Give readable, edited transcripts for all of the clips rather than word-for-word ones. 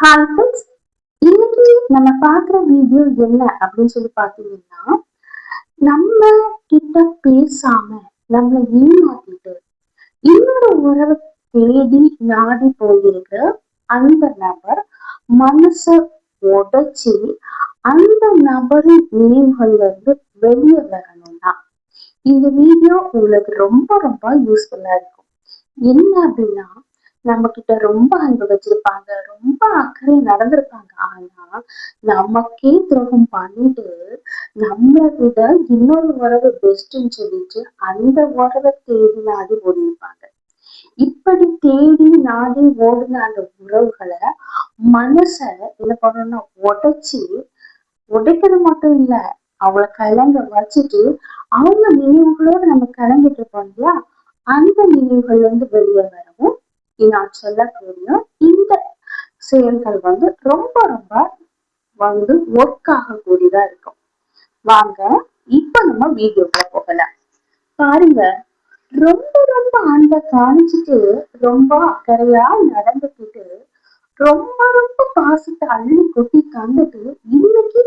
Hi friends, இன்னைக்கு நம்ம பார்க்குற வீடியோ என்ன அப்படின்னு சொல்லி பார்த்தீங்கன்னா, நம்ம கிட்ட பேசாம நம்மளை ஏமாத்திட்டு இன்னொரு உறவை தேடி நாடி போயிருக்கிற அந்த நபர் மனசை உடைச்சி அந்த நபரின் நினைவுகள்ல இருந்து வெளியே வரணும்னா இந்த வீடியோ உங்களுக்கு ரொம்ப ரொம்ப யூஸ்ஃபுல்லா இருக்கும். என்ன அப்படின்னா, நம்ம கிட்ட ரொம்ப அன்பு வச்சிருப்பாங்க, ரொம்ப அக்கறை நடந்திருப்பாங்க. ஆனா நமக்கே துரோகம் பண்ணிட்டு நம்மளை விட இன்னொரு உறவு பெஸ்ட்ன்னு சொல்லிட்டு அந்த உறவை தேடி நாடி ஓடிருப்பாங்க. இப்படி தேடி நாடி ஓடின அந்த உறவுகளை மனச என்ன பண்ணணும்னா உடைச்சி, உடைக்கிறது மட்டும் இல்ல, அவளை கலங்க வச்சுட்டு அவங்க நினைவுகளோட நம்ம கலங்கிட்டு இருப்போம் இல்லையா, அந்த நினைவுகள் வெளியே வரவும் நான் சொல்லக்கூடிய இந்த செயல்கள் ரொம்ப ரொம்ப ஒர்க் ஆகக்கூடியதா இருக்கும். வாங்க இப்ப நம்ம வீடியோக்குள்ள போகலாம். பாருங்க, ரொம்ப ரொம்ப அன்பை காணிச்சுட்டு ரொம்ப அக்கறையா நடந்துக்கிட்டு ரொம்ப ரொம்ப பாசத்தை அள்ளி கொட்டி தந்துட்டு இன்னைக்கு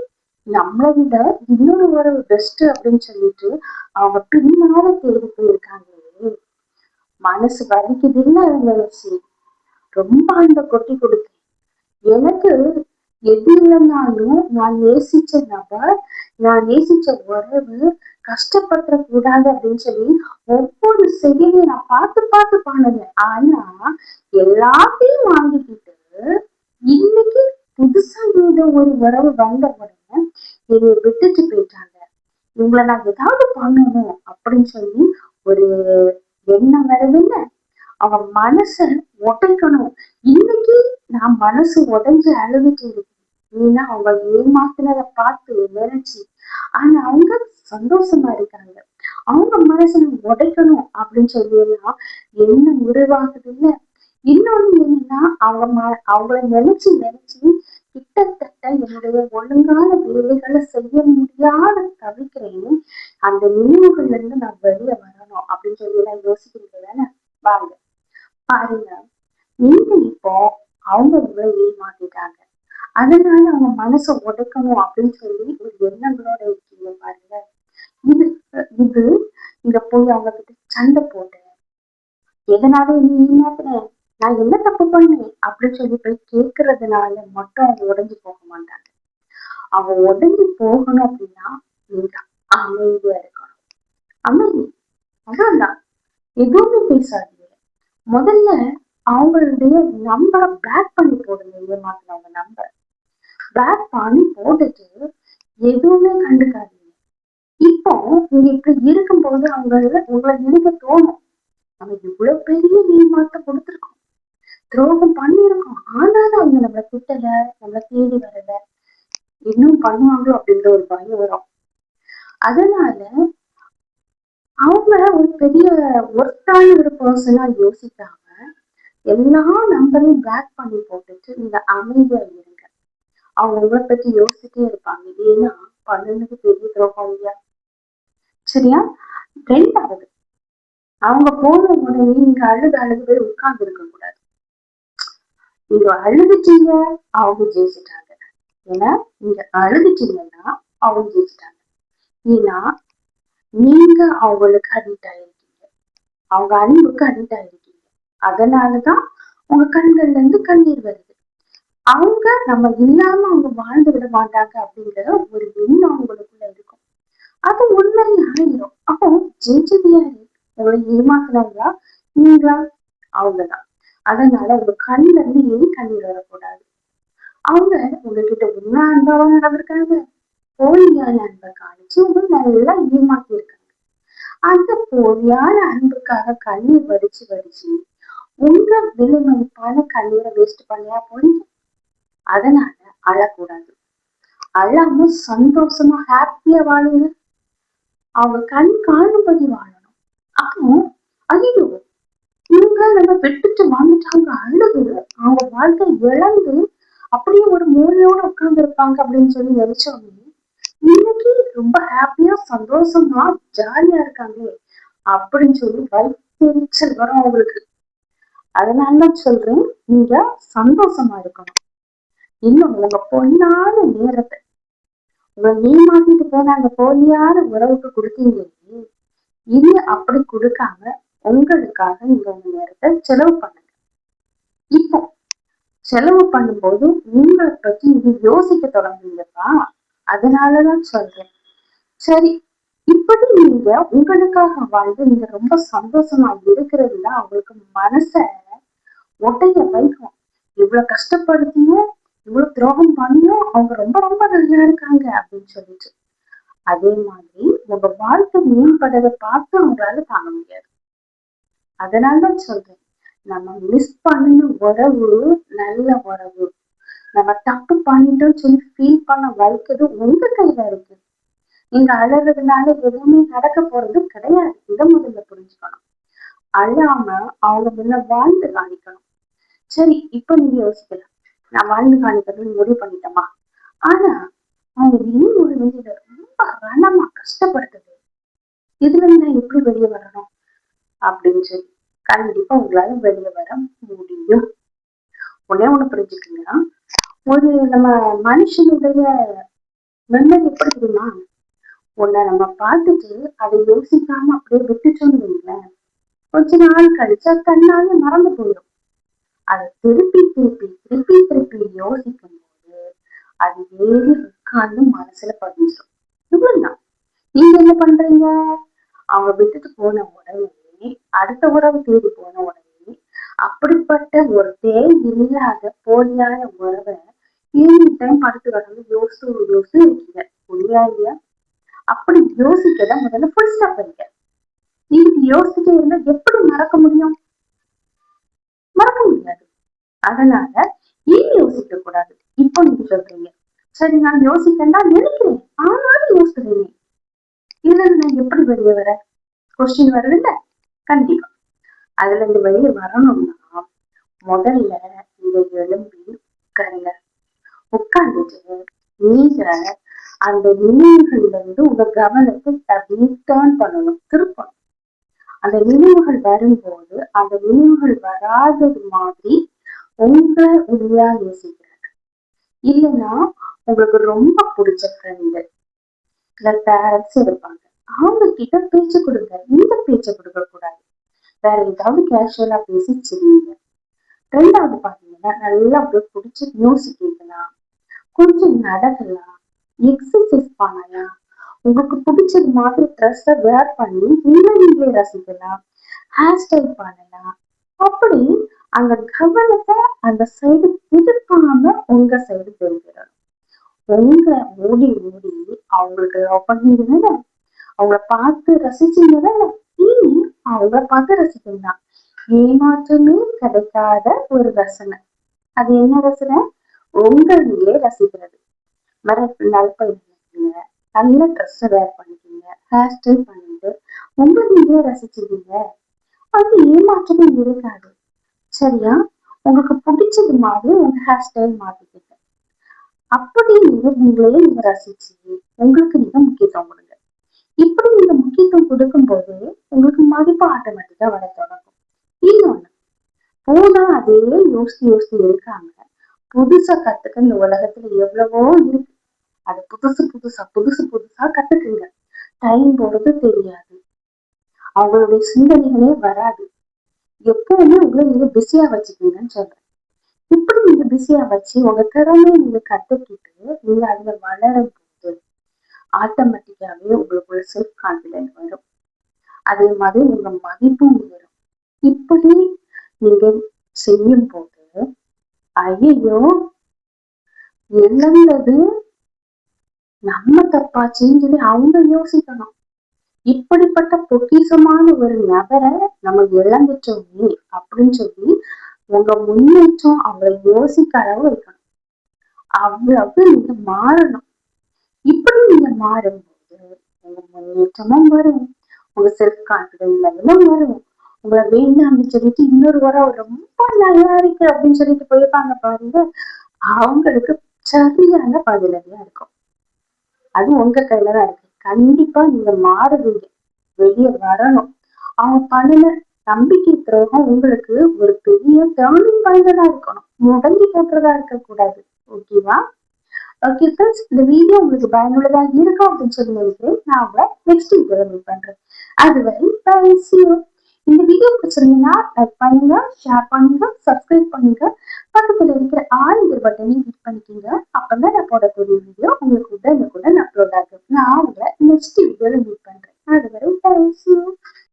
நம்மளை விட இன்னொரு உறவு பெஸ்ட் அப்படின்னு சொல்லிட்டு அவங்க பின்னால தேடி போயிருக்காங்களே, மனசு வலிக்குதுன்னு அதை நினைச்சு ரொம்ப அன்பை கொட்டி கொடுத்தேன். எனக்கு எது இல்லைன்னாலும் நான் நேசிச்ச நபர், நான் நேசிச்ச உறவு கஷ்டப்பட கூடாது அப்படின்னு சொல்லி ஒவ்வொரு செயலையும் நான் பார்த்து பார்த்து பண்ணுவேன். ஆனா எல்லாத்தையும் வாங்கிக்கிட்டு இன்னைக்கு புதுசா ஏதோ ஒரு உறவு வந்த உடனே என்னை விட்டுட்டு போயிட்டாங்க. இவங்களை நான் ஏதாவது பண்ணணும் அப்படின்னு சொல்லி ஒரு எண்ணம் வருதுல்ல, அவன் மனச உடைக்கணும். இன்னைக்கு நான் மனசு உடைஞ்சு அழுதுட்டு இருக்கேன். ஏன்னா அவங்க ஏமாத்தினதை பார்த்து நினைச்சு. ஆனா அவங்க சந்தோஷமா இருக்காங்க. அவங்க மனசை உடைக்கணும் அப்படின்னு சொல்லி எல்லாம் என்ன உருவாகுது இல்ல. இன்னொன்னு என்னன்னா, அவங்கள நினைச்சு நினைச்சு கிட்டத்தட்ட என்னுடைய ஒழுங்கான வேலைகளை செய்ய முடியாத தவிக்கிறேன். அந்த நினைவுகள்ல இருந்து நான் வெளியே வரணும் அப்படின்னு சொல்லி எல்லாம் யோசிக்கிறது தானே. வாங்க பாருங்க, நீங்க இப்போ அவங்க உங்களை ஏமாத்திட்டாங்க, அதனால அவங்க மனசை உடைக்கணும் அப்படின்னு சொல்லி ஒரு எண்ணங்களோட இருக்கீங்க பாருங்க. இது இது இங்க போய் அவங்க கிட்ட சண்டை போட்டேன், எதனால என்ன ஏமாத்தினேன், நான் என்ன தப்பு பண்ணேன் அப்படின்னு சொல்லி போய் கேட்கறதுனால மட்டும் அவங்க உடைஞ்சு போக மாட்டாங்க. அவங்க உடைஞ்சு போகணும் அப்படின்னா நீங்க அமைதியா இருக்கணும். அமைதி, அதான், எதுவுமே பேசாதீங்க. முதல்ல அவங்களுடைய நம்பரை பிளாக் பண்ணி போடுங்க. ஏமாத்தினவங்க நம்பர் பிளாக் பண்ணி போட்டுட்டு எதுவுமே கண்டுக்காதீங்க. இப்போ நீங்க இப்படி இருக்கும்போது உங்களை நினைக்க தோணும், நம்ம இவ்வளவு பெரிய ஏமாத்த கொடுத்துருக்கோம், துரோகம் பண்ணிருக்கோம், ஆனாலும் அவங்க நம்மளை திட்டல, நம்மளை தேடி வரல, இன்னும் பண்ணுவாங்களோ அப்படின்ற ஒரு பயம் வரும். அதனால அவங்க ஒரு பெரிய ஒர்த்தான ஒரு பர்சனா யோசிக்காம எல்லா நம்பரையும் பிளாக் பண்ணி போட்டுட்டு நீங்க அமைதியா இருங்க. அவங்க உங்களை பத்தி யோசிச்சுட்டே இருப்பாங்க. ஏன்னா பண்ணதுக்கு பெரிய துரோகம் இல்லையா. சரியா? ரெண்டாவது, அவங்க போன உடனே நீங்க அழுது போய் உட்கார்ந்து இருக்க கூடாது. நீங்க அழுதுட்டீங்க, அவங்க ஜெயிச்சுட்டாங்க. ஏன்னா நீங்க அழுதுட்டீங்கன்னா அவங்க ஜெயிச்சுட்டாங்க. ஏன்னா நீங்க அவங்களுக்கு அடிக்ட் ஆயிருக்கீங்க, அவங்க அன்புக்கு அடிக்ட் ஆயிருக்கீங்க. அதனாலதான் உங்க கண்கள்ல இருந்து கண்ணீர் வருது. அவங்க நம்ம இல்லாம அவங்க வாழ்ந்து விட மாட்டாங்க அப்படிங்கிற ஒரு எண்ணம் அவங்களுக்குள்ள இருக்கும். அது உண்மையை ஆயிரும். அப்போ ஜெயிச்சது யாரு? உங்களை ஏமாத்தினவங்களா நீங்களா? அவங்கதான். அதனால உங்க கண்ணுல இருந்து ஏன் கண்ணீர் வரக்கூடாது? அவங்க உங்ககிட்ட உண்மை அன்பாவா நடந்திருக்காங்க, போலியான அன்பை காணிச்சு உங்க நல்லா ஏமாத்தி இருக்காங்க. அந்த போலியான அன்புக்காக கண்ணீர் வடிச்சு வடிச்சு உங்க விலை மதிப்பான கண்ணீரை வேஸ்ட் பண்ணியா போறீங்க. அதனால அழக்கூடாது. அழாம சந்தோஷமா ஹாப்பியா வாழுங்க. அவங்க கண் காணும்படி வாழணும். அப்போ ஐயோ இவங்க நம்ம விட்டுட்டு வந்துட்டாங்க அழுது அவங்க வாழ்க்கை இழந்து அப்படியே ஒரு மூலையோட உட்கார்ந்து இருப்பாங்க அப்படின்னு சொல்லி நினைச்சவங்க இன்னைக்கு ரொம்ப ஹாப்பியா சந்தோஷமா ஜாலியா இருக்காங்களே அப்படின்னு சொல்லி வயிற்றுச்சல் வரும் அவங்களுக்கு. அதனாலதான் சொல்றேன், நீங்க சந்தோஷமா இருக்கணும். இன்னும் உங்க பொண்ணான நேரத்தை உங்களை ஏமாத்திட்டு போனாங்க போலியான உறவுக்கு கொடுத்தீங்க. இனி அப்படி கொடுக்காம உங்களுக்காக நீங்க உங்க நேரத்தை செலவு பண்ணுங்க. இப்போ செலவு பண்ணும்போது உங்களை பத்தி இது யோசிக்க தொடங்குங்கப்பா. அதனாலதான் சொல்றேன். சரி, இப்படி நீங்க உங்களுக்காக வாழ்ந்து நீங்க ரொம்ப சந்தோஷமா இருக்கிறதுல அவங்களுக்கு மனச ஒட்டைய வைக்கும். இவ்வளவு கஷ்டப்படுத்தியும் இவ்வளவு துரோகம் பண்ணியும் அவங்க ரொம்ப ரொம்ப நல்லா இருக்காங்க அப்படின்னு சொல்லிட்டு. அதே மாதிரி உங்க வாழ்க்கை மேம்படுறதை பார்த்து அவங்களால தாங்க முடியாது. அதனாலதான் சொல்றேன், நம்ம மிஸ் பண்ணின உறவு நல்ல உறவு. நம்ம தப்பு பண்ணிட்டோம்னு சொல்லி ஃபீல் பண்ண வைக்கிறது உங்க கையில இருக்கு. நீங்க அழறதுனால எதுவுமே நடக்க போறது கிடையாது. இதை முதல்ல புரிஞ்சுக்கணும். அழாம அவங்க முன்ன வாழ்ந்து காணிக்கணும். சரி, இப்ப நீங்க யோசிக்கலாம், நான் வாழ்ந்து காணிக்கிறதுன்னு முடிவு பண்ணிட்டோமா? ஆனா அவங்க இன்னும் ஒரு நிலையில ரொம்ப ரணமா கஷ்டப்படுத்துது. இதுல இருந்து நான் எப்படி வெளியே வரணும் அப்படின்னு சொல்லி கண்டிப்பா உங்களால வெளியே வர முடியும். ஒன்னே ஒண்ணு புரிஞ்சுக்கீங்கன்னா, ஒரு நம்ம மனுஷனுடைய மெமரி எப்படி தெரியுமா? உன்னை நம்ம பார்த்துட்டு அதை யோசிக்காம அப்படியே விட்டுச்சோன்னு வைங்களேன், கொஞ்ச நாள் கழிச்சா தன்னாலே மறந்து போயிடும். அதை திருப்பி திருப்பி திருப்பி திருப்பி யோசிக்கும் போது அது ஏறி உட்கார்ந்து மனசுல பதிஞ்சிடும். இவ்வளவுதான். நீங்க என்ன பண்றீங்க? அவங்க விட்டுட்டு போன உடனே அடுத்த உறவு தேடி போன உடனே அப்படிப்பட்ட ஒரு தேவை இல்லாத போலியான உறவை ஈவினிங் டைம் படுத்து கடந்து யோசிச்சு யோசிச்சு இருக்கீங்க. புரியா இல்லையா? அப்படி யோசிக்கத முதல்ல ஃபுல் ஸ்டாப் வைங்க. நீங்க யோசிச்சுட்டே இருந்தா எப்படி மறக்க முடியும்? மறக்க முடியாது. அதனால ஏன் யோசிக்க கூடாது? இப்போ நீங்க சொல்றீங்க, சரி நான் யோசிக்கன்னா நினைக்கிறேன், ஆனாலும் யோசிக்கிறேன், இதுல இருந்து நான் எப்படி வெளியே வர? கொஸ்டின் வருது இல்ல? கண்டிப்பா. அதுல இருந்து வெளியே வரணும்னா முதல்ல நீங்க எழும்பி உட்காருங்க. உட்கார்ந்துட்டு நீங்க அந்த நினைவுகள்ல இருந்து உங்க கவனத்தை அப்படியே டர்ன் பண்ணணும், திருப்பணும். அந்த நினைவுகள் வரும்போது அந்த நினைவுகள் வராதது மாதிரி உங்க உண்மையா யோசிக்கிறது. இல்லைன்னா உங்களுக்கு ரொம்ப பிடிச்ச ஃப்ரெண்டு இல்ல பேரண்ட்ஸ் இருப்பாங்க, அவங்க கிட்ட பேச்சு கொடுங்க. இந்த பேச்சை கொடுக்க கூடாது, வேற ஏதாவது கேஷுவலா பேசி சிரிங்க. ரெண்டாவது பாத்தீங்கன்னா நல்லா அப்படியே பிடிச்ச மியூசிக் கேட்கலாம், கொஞ்சம் நடக்கலாம், எக்ஸசைஸ் பண்ணலாம், உங்களுக்கு பிடிச்சது மாதிரி ட்ரெஸ்ஸை வேர் பண்ணி நீங்களே ரசிக்கலாம், ஹேர் ஸ்டைல் பண்ணலாம். அப்படி அந்த கவனத்தை அந்த சைடு திருப்பாம உங்க சைடு திருப்பிடணும். உங்க ஓடி ஓடி அவங்களுக்கு லவ் பண்ணீங்கன்னா அவங்கள பார்த்து ரசிச்சீங்கன்னா இனி அவங்கள பார்த்து ரசிக்கலாம். ஏமாற்றமே கிடைக்காத ஒரு ரசனை. அது என்ன ரசனை? உங்களையே ரசிக்கிறது. வர நல்ல நல்ல ட்ரெஸ் வேர் பண்ணிக்கீங்க, ஹேர் ஸ்டைல் பண்ணிட்டு உங்களையே ரசிச்சிருக்கீங்க, அது ஏமாற்றமே இருக்காது. சரியா? உங்களுக்கு பிடிச்சது மாதிரி உங்க ஹேர் ஸ்டைல் மாத்திக்கிங்க. அப்படி நீங்க உங்களையே நீங்க ரசிச்சு உங்களுக்கு நீங்க முக்கியத்துவம் கொடுங்க. இப்படி நீங்க முக்கியத்துவம் கொடுக்கும் போது உங்களுக்கு மதிப்பு ஆட்டோமேட்டிக்கா வர தொடங்கும். இன்னொன்னு, போனா அதே யோசிச்சு யோசிச்சு இருக்காங்க, புதுசா கத்துக்க இந்த உலகத்துல எவ்வளவோ இருக்கு. அது புதுசா கத்துக்குங்க. டைம் போறது தெரியாது, அவங்களுடைய சிந்தனைகளே வராது. எப்பவுமே உங்களை நீங்க பிஸியா வச்சுக்கீங்கன்னு சொல்றேன். இப்படி நீங்க பிஸியா வச்சு உங்க திறமையை நீங்க கத்துக்கிட்டு நீங்க அதுல வளரும் போது ஆட்டோமேட்டிக்காவே உங்களுக்குள்ள செல்ஃப் கான்பிடன்ஸ் வரும். அதே மாதிரி உங்க மதிப்பும் வரும். இப்படி நீங்க செய்யும் போது ஐயோ இழந்தது நம்ம தப்பாச்சுன்னு சொல்லி அவங்க யோசிக்கணும். இப்படிப்பட்ட பொக்கிஷமான ஒரு நபரை நம்ம இழந்துட்டோமே அப்படின்னு சொல்லி உங்க முன்னேற்றம் அவங்களை யோசிக்க அளவு இருக்கணும். அவ்வளவு நீங்க மாறணும். இப்படி நீங்க மாறும்போது உங்க முன்னேற்றமும் வரும், உங்க செல்ஃப் கான்பிடன்ஸ் லெவலும் வரும். உங்களை வேண்டாம்னு சொல்லிட்டு இன்னொரு வாரம் ரொம்ப நல்லா இருக்கு அப்படின்னு சொல்லிட்டு போயிருப்பாங்க பாருங்க, அவங்களுக்கு சரியான பதிலடியா இருக்கும். அது உங்க கையில தான் இருக்கு. கண்டிப்பா நீங்க மாறுவீங்க, வெளியே வரணும். அவங்க பண்ணுன நம்பிக்கை துரோகம் உங்களுக்கு ஒரு பெரிய டேர்னிங் பாயிண்டா இருக்கணும், முடங்கி போட்டுறதா இருக்க கூடாது. ஓகேவா? ஓகே ஃப்ரெண்ட்ஸ், இந்த வீடியோ உங்களுக்கு பயனுள்ளதா இருக்கும் அப்படின்னு சொல்லி நினைக்கிறேன். நான் உங்களை நெக்ஸ்ட் வீடியோல மீட் பண்றேன். அதுவரை பை, see you. இந்த வீடியோ பிடிச்சிருந்தீங்கன்னா லைக் பண்ணுங்க, ஷேர் பண்ணுங்க, சப்ஸ்கிரைப் பண்ணுங்க, பக்கத்துல இருக்கிற ஆளுங்கிற பட்டனையும் கிளிக் பண்ணிக்கோங்க. அப்பதான் நான் போடக்கூடிய வீடியோ உங்களுக்கு உடனுக்குடன் அப்லோட் ஆகும். நான் உங்களை நெக்ஸ்ட் வீடியோல மீட் பண்றேன். அதுவரை பை, see you.